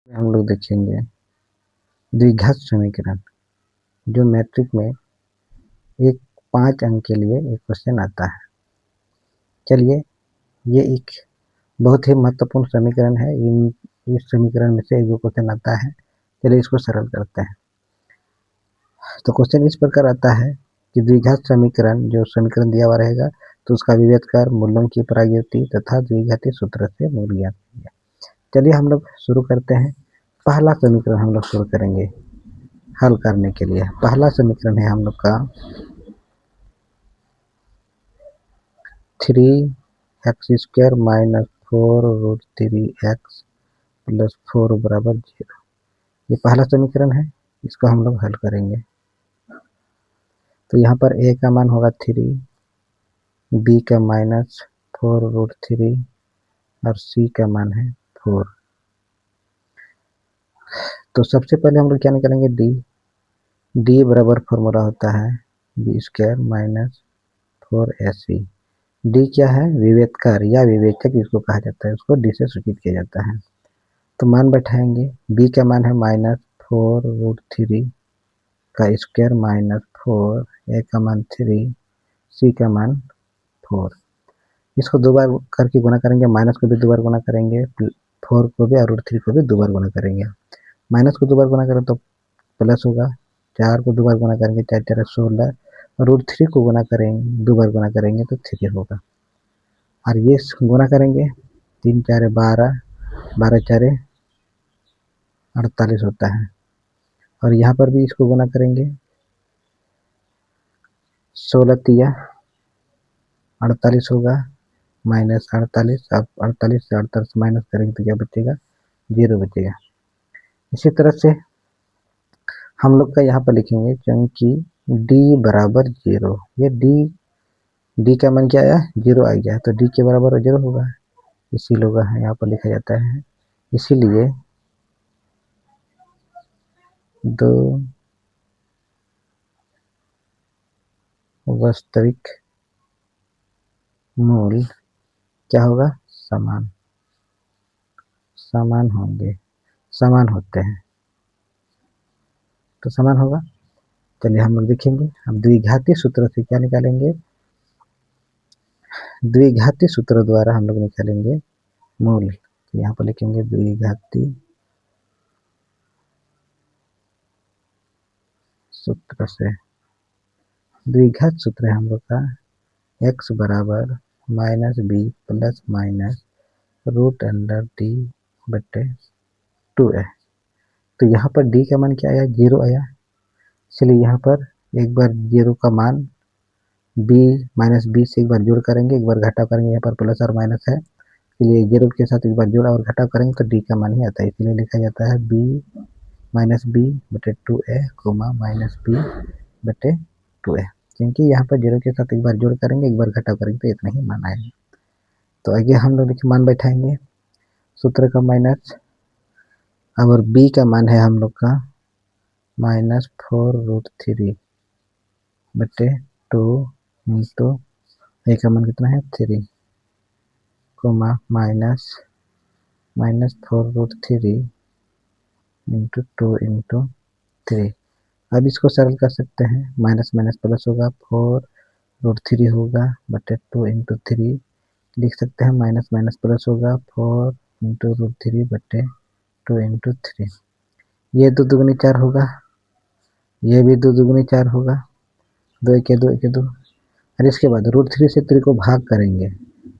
हम लोग देखेंगे द्विघात समीकरण, जो मैट्रिक में एक 5 अंक के लिए एक क्वेश्चन आता है। चलिए, ये एक बहुत ही महत्वपूर्ण समीकरण है। इस समीकरण में से एक क्वेश्चन आता है। चलिए इसको सरल करते हैं। तो क्वेश्चन इस प्रकार आता है कि द्विघात समीकरण, जो समीकरण दिया हुआ रहेगा तो उसका विभेद कर मूलों की प्रागैतिक तथा द्विघाती सूत्र से मूल ज्ञात कीजिए। चलिए हम लोग शुरू करते हैं। पहला समीकरण हम लोग शुरू करेंगे हल करने के लिए। पहला समीकरण है हम लोग का 3x² माइनस 4√3x प्लस 4 बराबर 0। ये पहला समीकरण है, इसको हम लोग हल करेंगे। तो यहाँ पर a का मान होगा 3, b का माइनस 4√3 और c का मान है 4। तो सबसे पहले हम लोग क्या निकालेंगे, d बराबर फॉर्मूला होता है b² माइनस 4ac। d क्या है, विभेदकर या विवेचक इसको कहा जाता है, उसको d से सूचित किया जाता है। तो मान बैठाएंगे, b का मान है माइनस 4√3 का स्क्वायर माइनस 4, a का मान 3, c का मान 4। इसको दो बार करके गुना करेंगे, माइनस को भी दो बार गुना करेंगे, 4 को भी और √3 को भी दो बार गुना करेंगे। माइनस को दो बार गुना करें तो प्लस होगा, 4 को दो बार गुना करेंगे 4 4 16, √3 को गुना करेंगे, दो बार गुना करेंगे तो 3 होगा। और ये गुना करेंगे 3 4 12, 12 4 48 होता है। और यहाँ पर भी इसको गुना करेंगे 16 3 48 होगा, माइनस 48। अब 48 से 48 माइनस करेंगे तो क्या बचेगा, 0 बचेगा। इसी तरह से हम लोग का यहाँ पर लिखेंगे क्योंकि d बराबर 0, ये d का मान क्या आया, 0 आ गया, तो d के बराबर 0 होगा, इसीलिए यहाँ पर लिखा जाता है। इसीलिए दो वास्तविक मूल क्या होगा, समान होंगे, समान होते हैं, तो समान होगा। चलिए हम लोग देखेंगे, हम द्विघाती सूत्र से क्या निकालेंगे, द्विघाती सूत्र द्वारा हम लोग निकालेंगे मूल। तो यहाँ पर लिखेंगे द्विघाती सूत्र से, द्विघात सूत्र है हम लोग का x बराबर minus B plus minus √d बटे 2a। तो यहाँ पर d का मान क्या आया, 0 आया, इसलिए यहाँ पर एक बार 0 का मान b माइनस बी से एक बार जोड़ करेंगे, एक बार घटाव करेंगे, यहाँ पर प्लस और माइनस है, इसलिए 0 के साथ एक बार जोड़ा और घटाव करेंगे तो d का मान ही आता है, इसलिए लिखा जाता है b माइनस बी बटे 2a कोमा माइनस बी बटे 2a। क्योंकि यहाँ पर 0 के साथ एक बार जोड़ करेंगे, एक बार घटाव करेंगे तो इतना ही मान आएगा। तो आगे हम लोग देखिए मान बैठाएंगे, सूत्र का माइनस, और b का मान है हम लोग का माइनस 4√3 बटे 2 इंटू a का मान कितना है 3 कोमा माइनस 4√3 इंटू 2 इंटू 3। अब इसको सरल कर सकते हैं, माइनस माइनस प्लस होगा, 4√3 होगा बटे 2 इंटू 3, लिख सकते हैं माइनस माइनस प्लस होगा, 4 इंटू √3 बटे 2 इंटू 3। ये 2 दूगुनी 4 होगा, ये भी 2 दूगुनी 4 होगा, 2 एक 2 एक 2। और इसके बाद √3 से 3 को भाग करेंगे,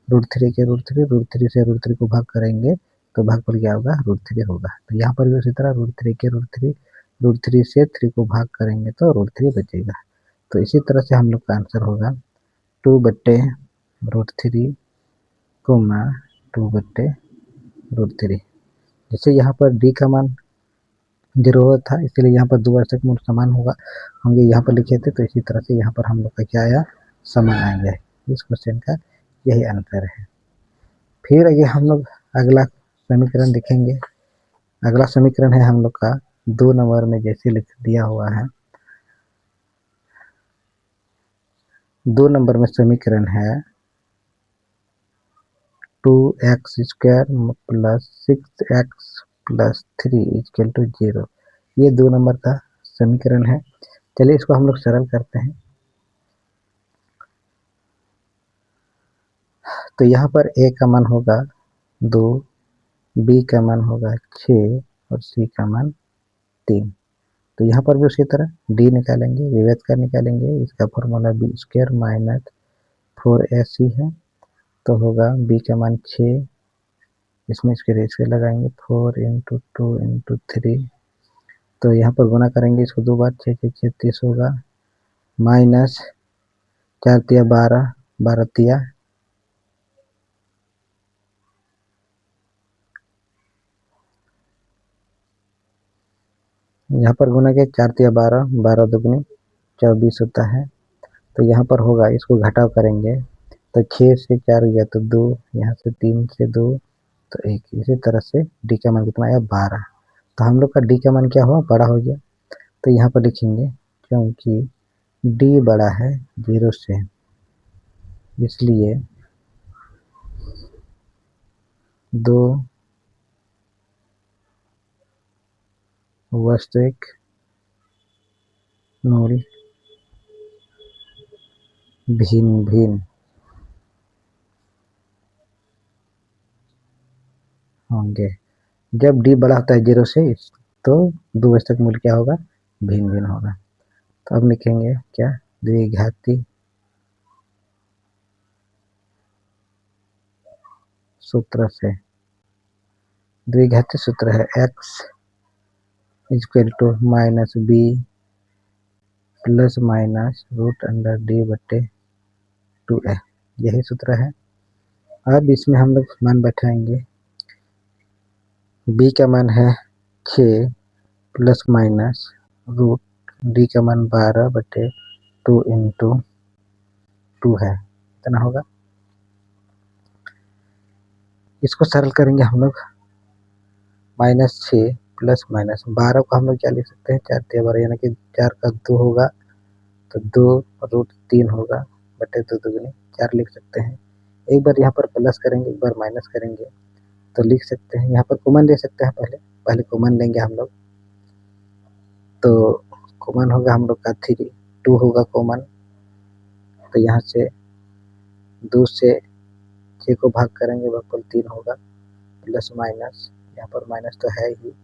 √3 के √3 से √3 को भाग करेंगे तो भागफल क्या होगा, √3 होगा। तो यहाँ पर भी उसी तरह √3 के √3 से 3 को भाग करेंगे तो √3 बचेगा। तो इसी तरह से हम लोग का आंसर होगा 2 बट्टे √3 कोमा 2 बट्टे √3। जैसे यहाँ पर d का मान 0 था, इसलिए यहाँ पर दो वास्तविक मूल समान होंगे यहाँ पर लिखे थे, तो इसी तरह से यहाँ पर हम लोग का क्या आया, समान आ गया है। इस क्वेश्चन का यही आंसर है। फिर आगे हम लोग अगला समीकरण देखेंगे। अगला समीकरण है हम लोग का 2 नंबर में जैसे लिख दिया हुआ है, 2 नंबर में समीकरण है 2x² plus 6x plus 3 equal to 0। ये 2 नंबर का समीकरण है। चलिए इसको हम लोग सरल करते हैं। तो यहाँ पर ए का मान होगा 2, बी का मान होगा 6 और सी का मान 3। तो यहाँ पर भी उसी तरह डी निकालेंगे, विभेद का निकालेंगे। इसका formula B square minus 4ac है। तो होगा बी का मान 6, इसमें इसके रेशियो लगाएंगे 4 इंटू 2 इंटू 3। तो यहाँ पर गुना करेंगे इसको 2 बार, 6 6 36 होगा, माइनस 4 तिया 12, 12 तिया 4 तिया 12, 12 दुगनी 24 होता है। तो यहाँ पर होगा, इसको घटाव करेंगे तो 6 से 4 गया तो 2, यहाँ से 3 से 2 तो 1। इसी तरह से डी का मान कितना आया 12। तो हम लोग का डी का मान क्या हुआ, बड़ा हो गया। तो यहाँ पर लिखेंगे क्योंकि डी बड़ा है 0 से, इसलिए 2 वास्तविक मूल भिन्न भिन्न होंगे। जब डी बड़ा होता है 0 से तो 2 वास्तविक मूल क्या होगा, भिन्न भिन्न होगा। तो अब लिखेंगे क्या, द्विघाती सूत्र से, द्विघाती सूत्र है x equal to minus B plus minus root under D बटे 2a। यही सूत्र है। अब इसमें हम लोग मान बैठाएंगे। b का मान है 6 प्लस माइनस रूट डी का मान 12 बटे 2 इंटू 2 है, इतना होगा। इसको सरल करेंगे हम लोग, -6 प्लस माइनस 12 को हम लोग क्या लिख सकते हैं, 4 तिया 12, यानी कि 4 का 2 होगा तो 2 रूट 3 होगा बटे 2 दुगनी 4 लिख सकते हैं। एक बार यहाँ पर प्लस करेंगे, एक बार माइनस करेंगे तो लिख सकते हैं। यहाँ पर कॉमन ले सकते हैं, पहले कॉमन लेंगे हम लोग। तो कॉमन होगा हम लोग का 3, 2 होगा कॉमन। तो यहाँ से 2 से 6 को भाग करेंगे, भागफल 3 होगा, प्लस माइनस, यहाँ पर माइनस तो है ही,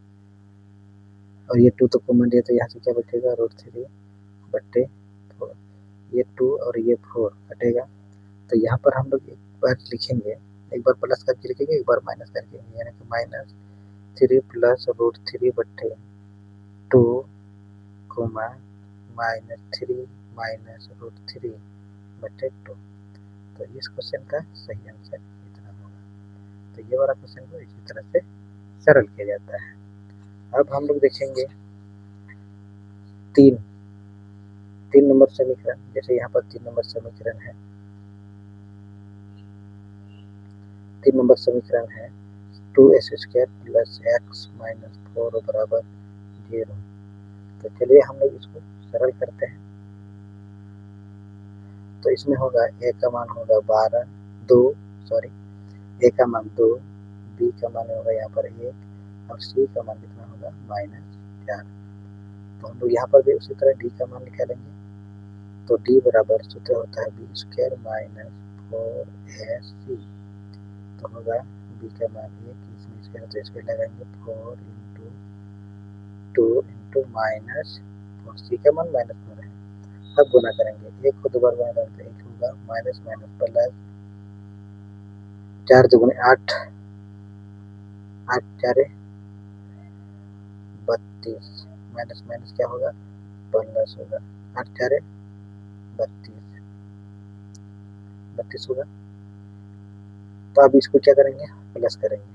और ये 2 तो कॉमन लिया तो यहाँ से क्या बचेगा, रूट 3 बटे 4। ये 2 और ये 4 हटेगा। तो यहाँ पर हम लोग एक बार लिखेंगे, एक बार प्लस करके लिखेंगे, एक बार माइनस करके, यानी कि -3 प्लस रूट 3 बटे 2 कोमा -3 माइनस रूट 3 बटे 2। तो इस क्वेश्चन का सही आंसर इतना होगा। तो ये वाला क्वेश्चन को इसी तरह से सरल किया जाता है। अब हम लोग देखेंगे 3 नंबर समीकरण। जैसे यहाँ पर 3 नंबर समीकरण है, 3 नंबर समीकरण है 2s² प्लस x माइनस 4 बराबर 0। तो चलिए हम लोग इसको सरल करते हैं। तो इसमें होगा a का मान होगा 12, 2 सॉरी a का मान 2, b का मान होगा यहाँ पर 1 और c का मान कितना होगा -4। तो हम लोग यहाँ पर भी उसी तरह d का मान निकालेंगे। तो d बराबर सूत्र होता है b² माइनस 4ac। तो होगा b का मान 1, इसमें स्क्वायर तो स्क्वायर लगाएंगे 4 इंटू 2 इंटू माइनस 4, c का मान -4 है। अब गुना करेंगे, 1 को 2 बार गुना करेंगे तो 1 होगा, माइनस माइनस प्लस, 4 दुगुने 8, 8 4 32, माइनस माइनस क्या होगा, प्लस होगा, 8 4 32, 32 होगा। तो अब इसको क्या करेंगे, प्लस करेंगे।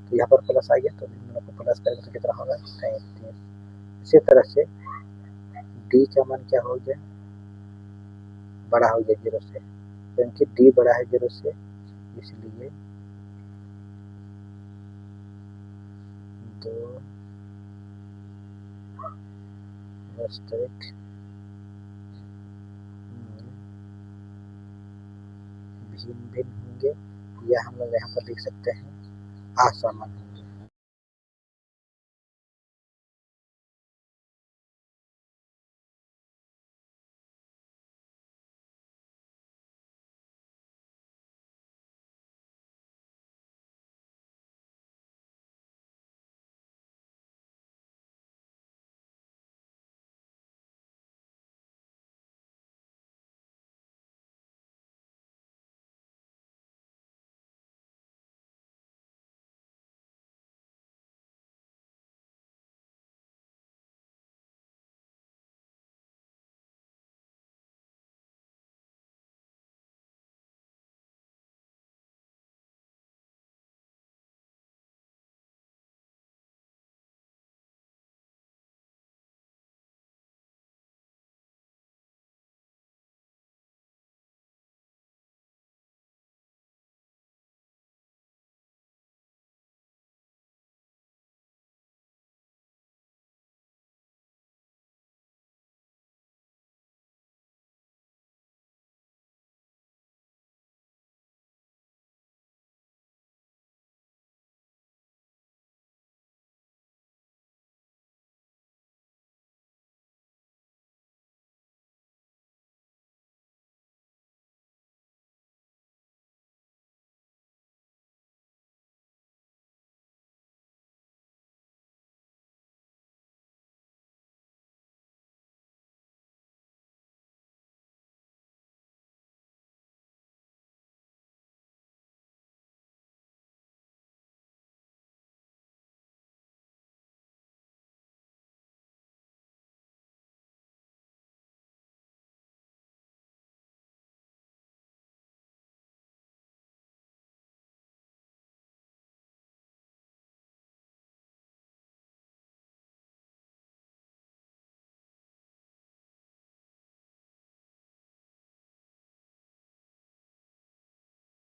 तो यहाँ पर प्लस आ गया, तो इन दोनों को प्लस करेंगे तो कितना होगा 33। इसी तरह से डी का मान क्या हो गया, बड़ा हो गया 0 से, क्योंकि डी बड़ा है 0 से, इसलिए 2 वास्तविक भिन्न भिन्न होंगे, या हम लोग यहाँ पर लिख सकते हैं असमान।